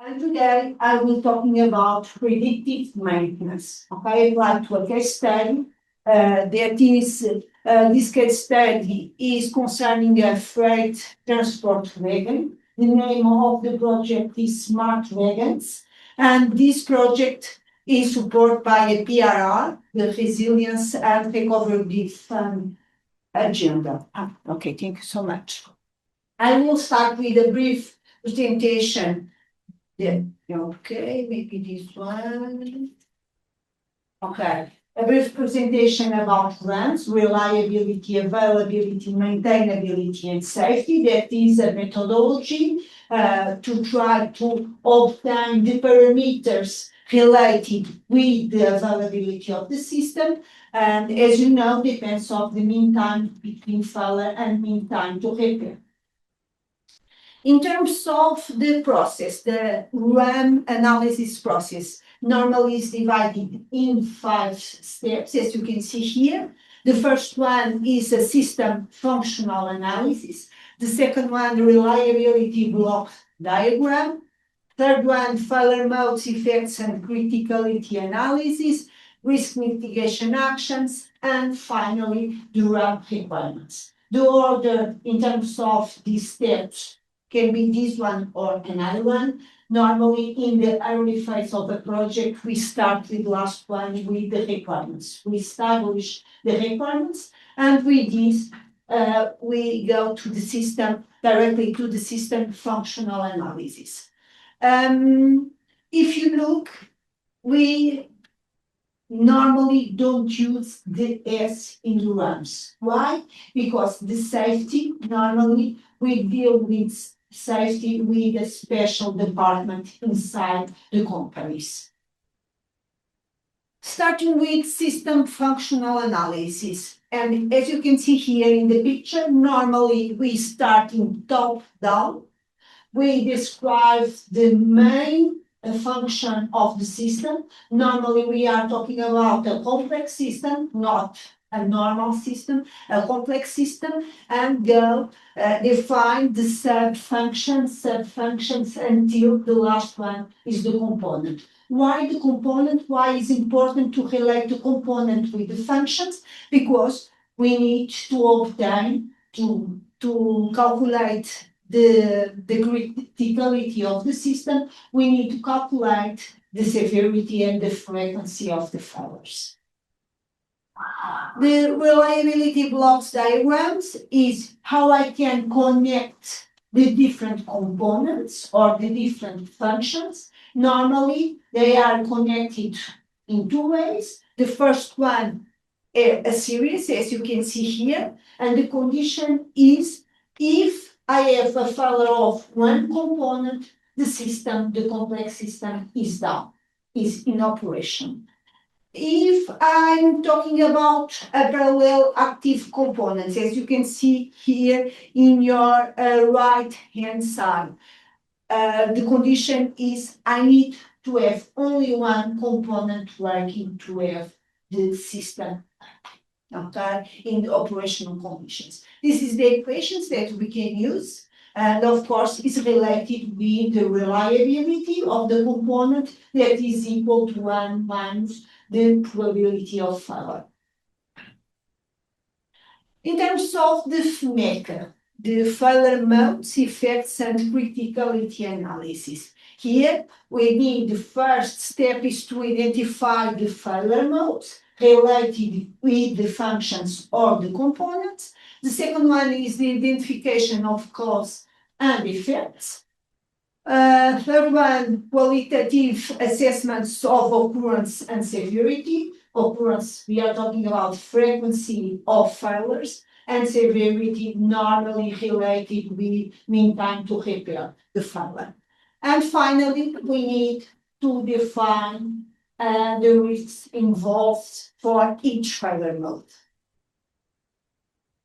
And today I will talking about predictive maintenance. Okay, I'd like to a case study. That is, this case study is concerning a freight transport wagon. The name of the project is Smart Wagons, and this project is supported by a PRR, the Resilience and Recovery Fund agenda. Okay, thank you so much. I will start with a brief presentation. Yeah, okay, maybe this one. Okay, a brief presentation about runs, reliability, availability, maintainability, and safety. That is a methodology to try to obtain the parameters related with the availability of the system. And as you know, depends on the mean time between failure and mean time to repair. In terms of the process, the RAM analysis process normally is divided in 5 steps, as you can see here. The first one is a system functional analysis. The second one, reliability block diagram. Third one, failure modes, effects, and criticality analysis, risk mitigation actions, and finally, the RAM requirements. The order in terms of these steps can be this one or another one. Normally, in the early phase of the project, we start with the last one with the requirements. We establish the requirements, and with this, we go to the system, directly to the system functional analysis. If you look, we normally don't use the S in the RAMs. Why? Because the safety, normally we deal with safety with a special department inside the companies. Starting with system functional analysis. And as you can see here in the picture, normally we start in top down. We describe the main function of the system. Normally we are talking about a complex system, not a normal system, a complex system, and go define the subfunctions until the last one is the component. Why the component? Why is it important to relate the component with the functions? Because we need to obtain, to calculate the criticality of the system, we need to calculate the severity and the frequency of the failures. The reliability blocks diagrams is how I can connect the different components or the different functions. Normally, they are connected in 2 ways. The first one, a series, as you can see here, and the condition is if I have a failure of one component, the system, the complex system is down, is in operation. If I'm talking about a parallel active components, as you can see here in your right-hand side, the condition is I need to have only one component working to have the system, okay, in the operational conditions. This is the equations that we can use. And of course, it's related with the reliability of the component that is equal to 1 minus the probability of failure. In terms of the FMECA, the failure modes, effects, and criticality analysis. Here, we need the first step is to identify the failure modes related with the functions or the components. The second one is the identification of cause and effects. Third one, qualitative assessments of occurrence and severity. Occurrence, we are talking about frequency of failures, and severity normally related with mean time to repair the failure. And finally, we need to define the risks involved for each failure mode.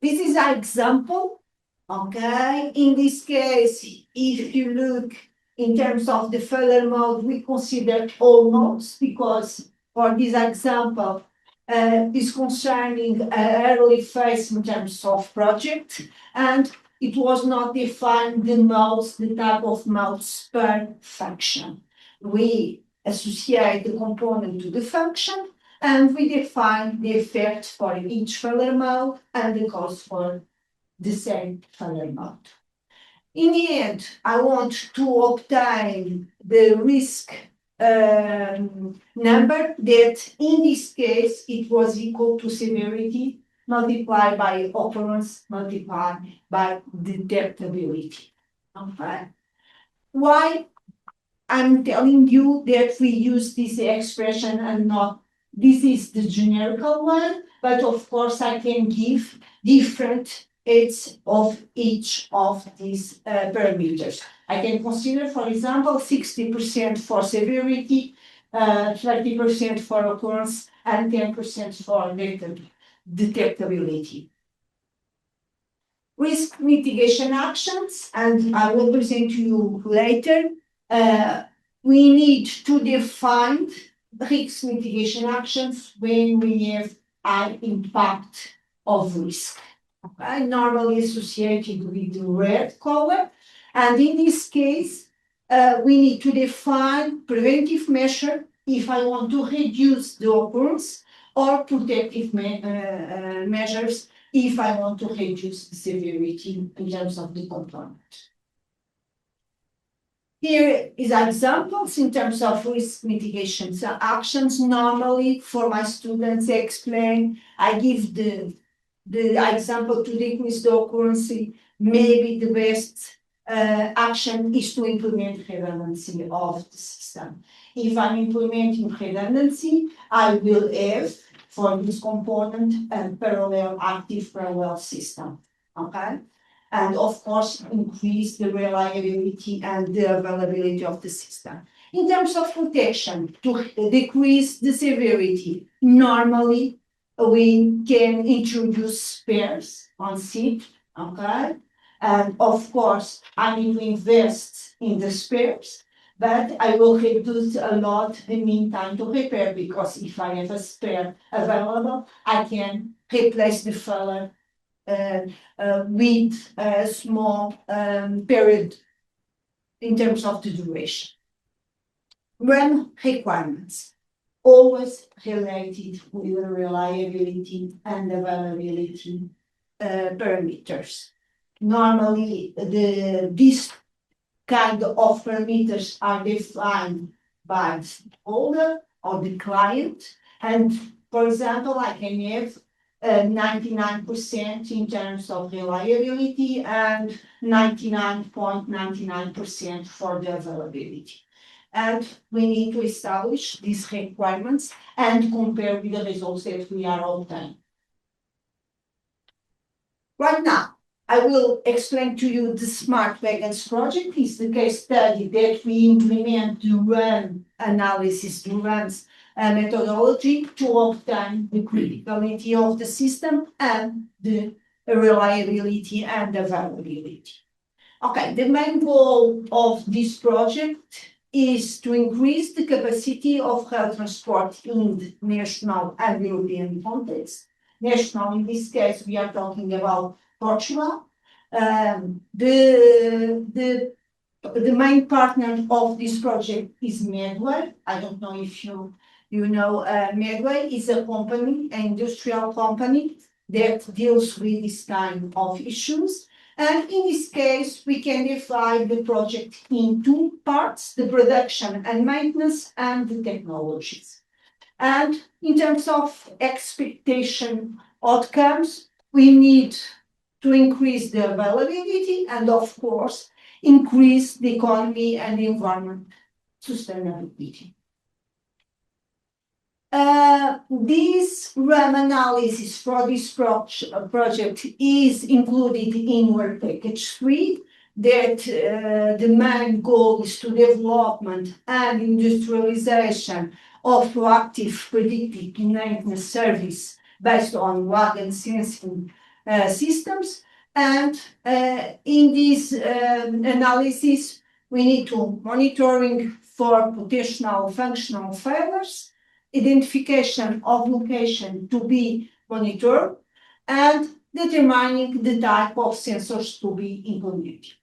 This is an example, okay? In this case, if you look in terms of the failure mode, we consider all modes because for this example, is concerning early phase in terms of project, and it was not defined the type of modes per function. We associate the component to the function, and we define the effect for each failure mode and the cause for the same failure mode. In the end, I want to obtain the risk number that in this case it was equal to severity multiplied by occurrence multiplied by detectability. Okay. Why I'm telling you that we use this expression and not this is the generical one, but of course I can give different aids of each of these parameters. I can consider, for example, 60% for severity, 30% for occurrence, and 10% for detectability. Risk mitigation actions, and I will present to you later. We need to define risk mitigation actions when we have high impact of risk. Okay, normally associated with the red color, and in this case, we need to define preventive measure if I want to reduce the occurrence, or protective measures if I want to reduce the severity in terms of the component. Here is examples in terms of risk mitigation actions. Normally, for my students, I explain, I give the example to decrease the occurrence. Maybe the best action is to implement redundancy of the system. If I'm implementing redundancy, I will have for this component a active parallel system. Okay? And of course, increase the reliability and the availability of the system. In terms of protection, to decrease the severity, normally we can introduce spares on seat, okay? And of course, I need to invest in the spares, but I will reduce a lot the mean time to repair, because if I have a spare available, I can replace the failure with a small period in terms of the duration. Run requirements, always related with the reliability and availability parameters. Normally, these kind of parameters are defined by the stakeholder or the client, and for example, I can have 99% in terms of reliability and 99.99% for the availability. And we need to establish these requirements and compare with the results that we are obtaining. Right now, I will explain to you the Smart Wagons project. It's the case study that we implement the run analysis, the runs methodology to obtain the criticality of the system and the reliability and availability. Okay, the main goal of this project is to increase the capacity of rail transport in the national and European context. National, in this case, we are talking about Portugal. The main partner of this project is Medway. I don't know if you know, Medway is a company, an industrial company that deals with this kind of issues. And in this case, we can divide the project in two parts, the production and maintenance and the technologies. And in terms of expectation outcomes, we need to increase the availability and, of course, increase the economy and the environment sustainability. This RAM analysis for this project is included in work package 3, that the main goal is to development and industrialization of proactive predictive maintenance service based on wagon sensing systems. And in this analysis, we need to monitoring for potential functional failures, identification of location to be monitored, and determining the type of sensors to be implemented.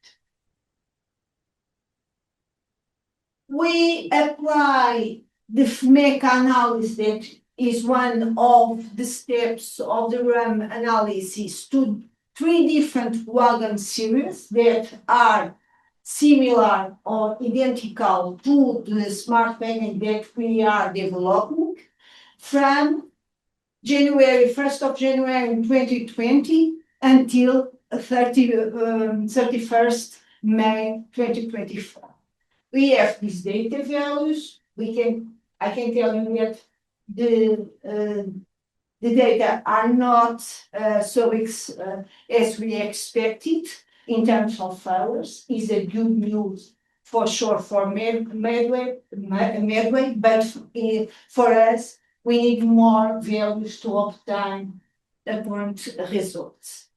We apply the meta-analysis that is one of the steps of the RAM analysis to 3 different wagon series that are similar or identical to the smart wagon that we are developing from first of January 2020 until 31st May 2024. We have these data values. I can tell you that the data are not as we expected in terms of failures. Is a good news for sure for Medway, but for us, we need more values to obtain current results.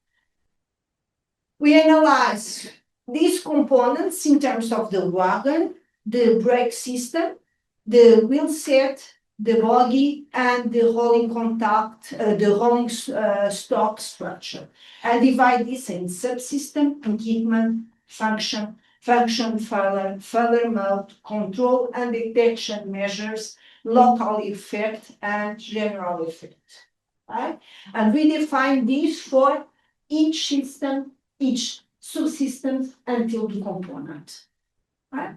We analyze these components in terms of the wagon, the brake system, the wheel set, the body, and the rolling stock structure, and divide this in subsystem, equipment, function, failure mode, control and detection measures, local effect, and general effect. Right? And we define this for each system, each subsystem until the component. Right?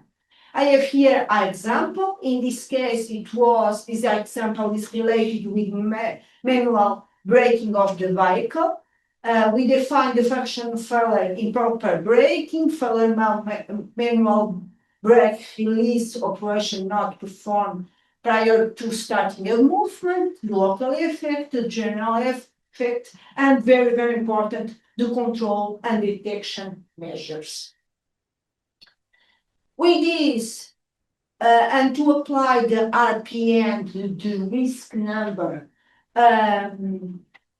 I have here an example. In this case, this example is related with manual braking of the vehicle. We define the function failure improper braking, failure manual brake release operation not performed prior to starting a movement, the local effect, the general effect, and very, very important, the control and detection measures. With this, and to apply the RPN to the risk number,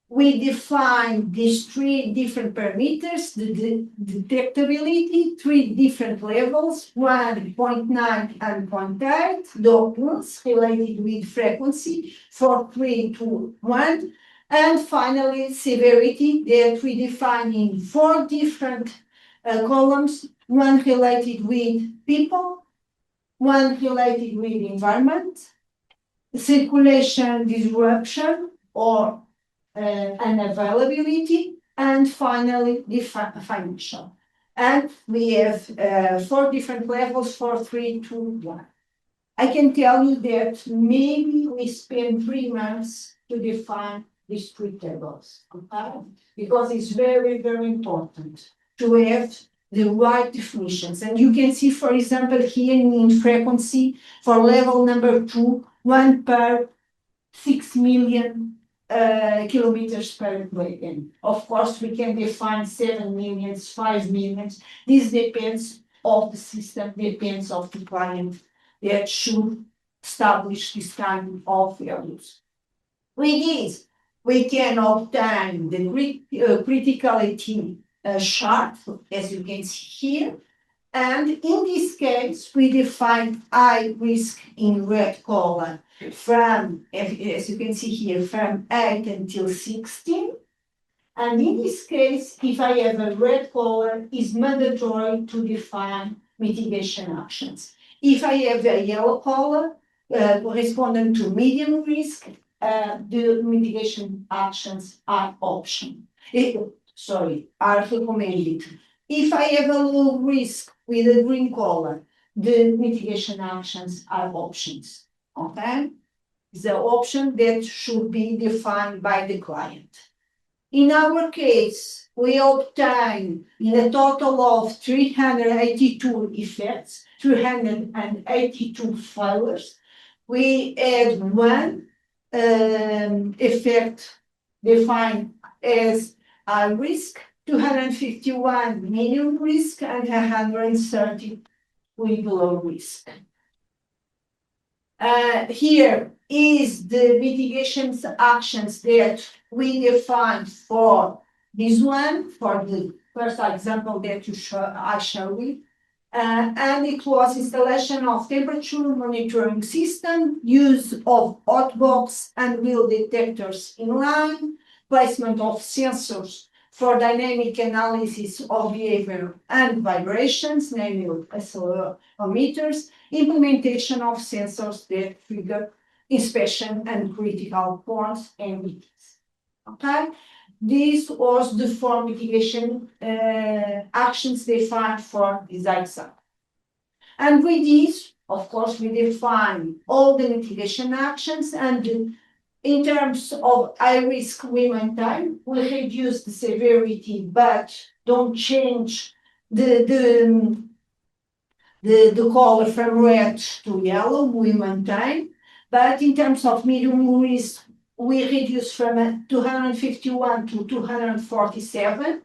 we define these 3 different parameters, the detectability, 3 different levels, 1, 0.9 and 0.8, the occurrence related with frequency, 3 to 1, and finally severity that we define in 4 different columns, 1 related with people, 1 related with environment, circulation disruption or unavailability, and finally the financial. And we have 4 different levels, 3 to 1. I can tell you that maybe we spend 3 months to define these 3 tables, okay? Because it's very, very important to have the right definitions. And you can see, for example, here in frequency for level number 2, 1 per 6 million kilometers per wagon. Of course, we can define 7 million, 5 million. This depends of the system, depends of the client that should establish this kind of values. With this, we can obtain the criticality chart, as you can see here. And in this case, we define high risk in red color from, as you can see here, from 8 until 16. And in this case, if I have a red color, it's mandatory to define mitigation actions. If I have a yellow color, corresponding to medium risk, the mitigation actions are are recommended. If I have a low risk with a green color, the mitigation actions are options. Okay? The option that should be defined by the client. In our case, we obtain in a total of 382 effects, 382 failures. We add 1 effect defined as high risk, 251 medium risk, and 130 with low risk. Here is the mitigation actions that we defined for this one, for the first example that I showed you. And it was installation of temperature monitoring system, use of hot box and wheel detectors in line, placement of sensors for dynamic analysis of behavior and vibrations, namely accelerometers, implementation of sensors that trigger inspection and critical points and meetings. Okay? This was the four mitigation actions defined for this exam. And with this, of course, we define all the mitigation actions, and in terms of high risk we maintain, we reduce the severity but don't change the color from red to yellow, we maintain. But in terms of medium risk, we reduce from 251 to 247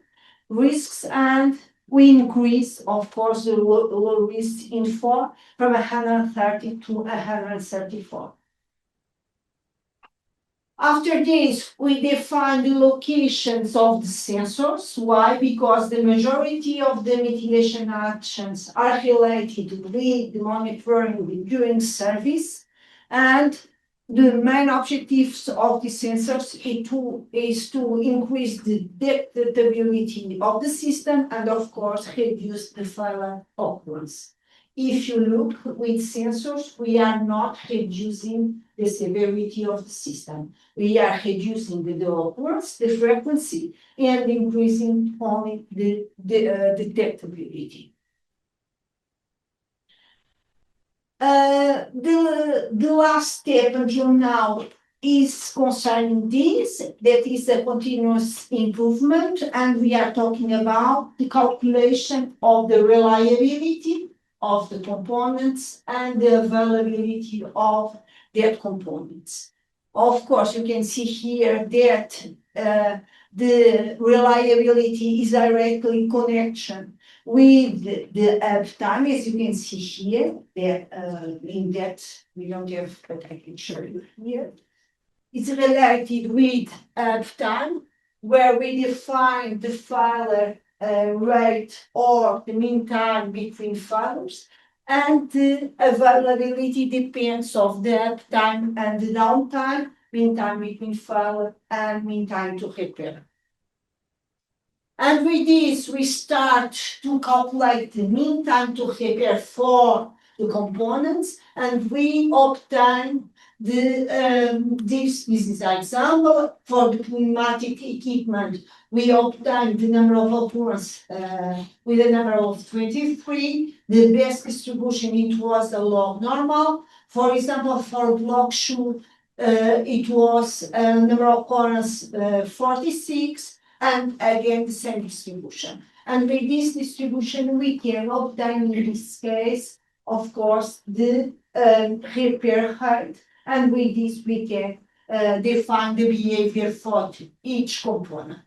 risks, and we increase, of course, the low risk info from 130 to 134. After this, we define the locations of the sensors. Why? Because the majority of the mitigation actions are related with the monitoring during service, and the main objectives of the sensors is to increase the detectability of the system and, of course, reduce the failure occurrence. If you look with sensors, we are not reducing the severity of the system. We are reducing the occurrence, the frequency, and increasing only the detectability. The last step until now is concerning this, that is a continuous improvement, and we are talking about the calculation of the reliability of the components and the availability of their components. Of course, you can see here that the reliability is directly in connection with the uptime, as you can see here, that in that we don't have, but I can show you here. It's related with uptime, where we define the failure rate or the mean time between failures, and the availability depends of the uptime and the downtime, mean time between failure and mean time to repair. And with this, we start to calculate the mean time to repair for the components, and we obtain this is an example for the pneumatic equipment. We obtain the number of occurrences with a number of 23. The best distribution, it was a log normal. For example, for block shoe, it was a number of occurrence 46, and again the same distribution. And with this distribution, we can obtain in this case, of course, the repair rate, and with this we can define the behavior for each component.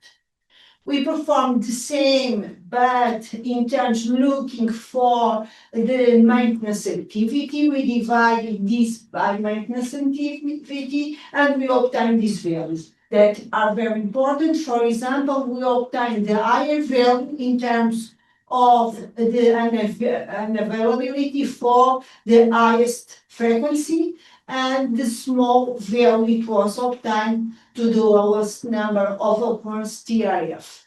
We perform the same, but in terms looking for the maintenance activity, we divide this by maintenance activity, and we obtain these values that are very important. For example, we obtain the higher value in terms of the unavailability for the highest frequency, and the small value it was obtained to the lowest number of occurrence TRF.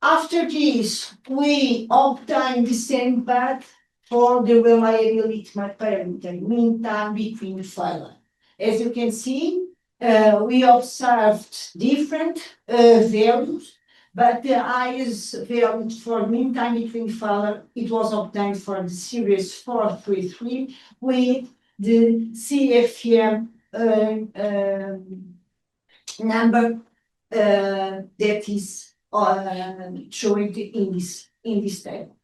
After this, we obtain the same path for the reliability parameter, mean time between failure. As you can see, we observed different values, but the highest value for mean time between failure, it was obtained for the series 433 with the CFM number that is showing in this table.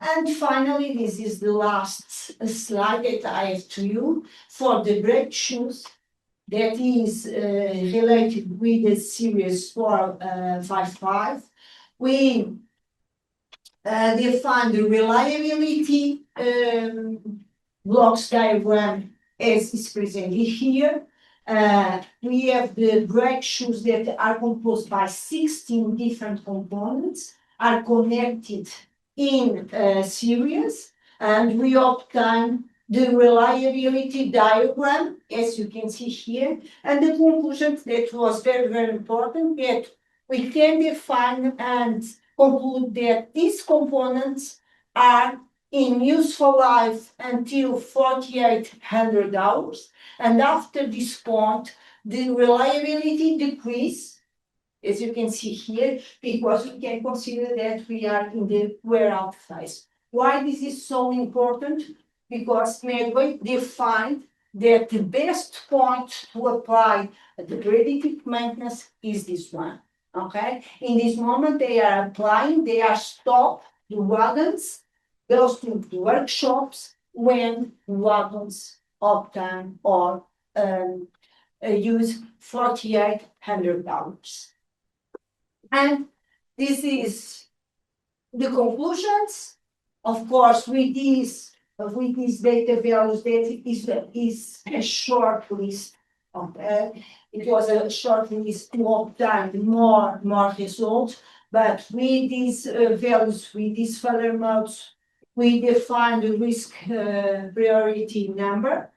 And finally, this is the last slide that I have to you for the brake shoes. That is related with the series 455. We define the reliability blocks diagram as is presented here. We have the brake shoes that are composed by 16 different components, are connected in series, and we obtain the reliability diagram, as you can see here, and the conclusion that was very, very important, that we can define and conclude that these components are in useful life until 4,800 hours, and after this point, the reliability decrease, as you can see here, because we can consider that we are in the wear out phase. Why this is so important? Because Medway defined that the best point to apply the predictive maintenance is this one. Okay? In this moment, they are applying, they are stop the wagons, goes to the workshops when wagons obtain or use 4,800 hours. And this is the conclusions. Of course, with these data values, that is a short list. It was a short list to obtain more results, but with these values, with these failure modes, we define the risk priority number.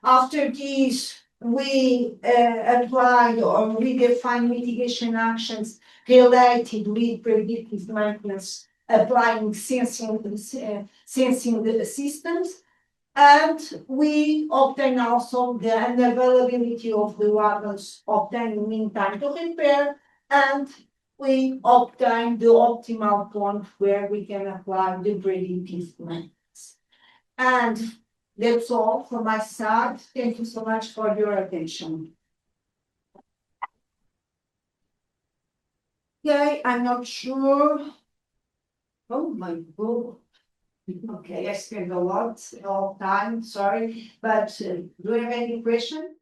After this, we applied or we defined mitigation actions related with predictive maintenance, applying sensing the systems, and we obtain also the unavailability of the wagons, obtaining mean time to repair, and we obtain the optimal point where we can apply the predictive maintenance. And that's all from my side. Thank you so much for your attention. Okay, I'm not sure. Oh my God. Okay, I spent a lot of time, sorry, but do you have any question?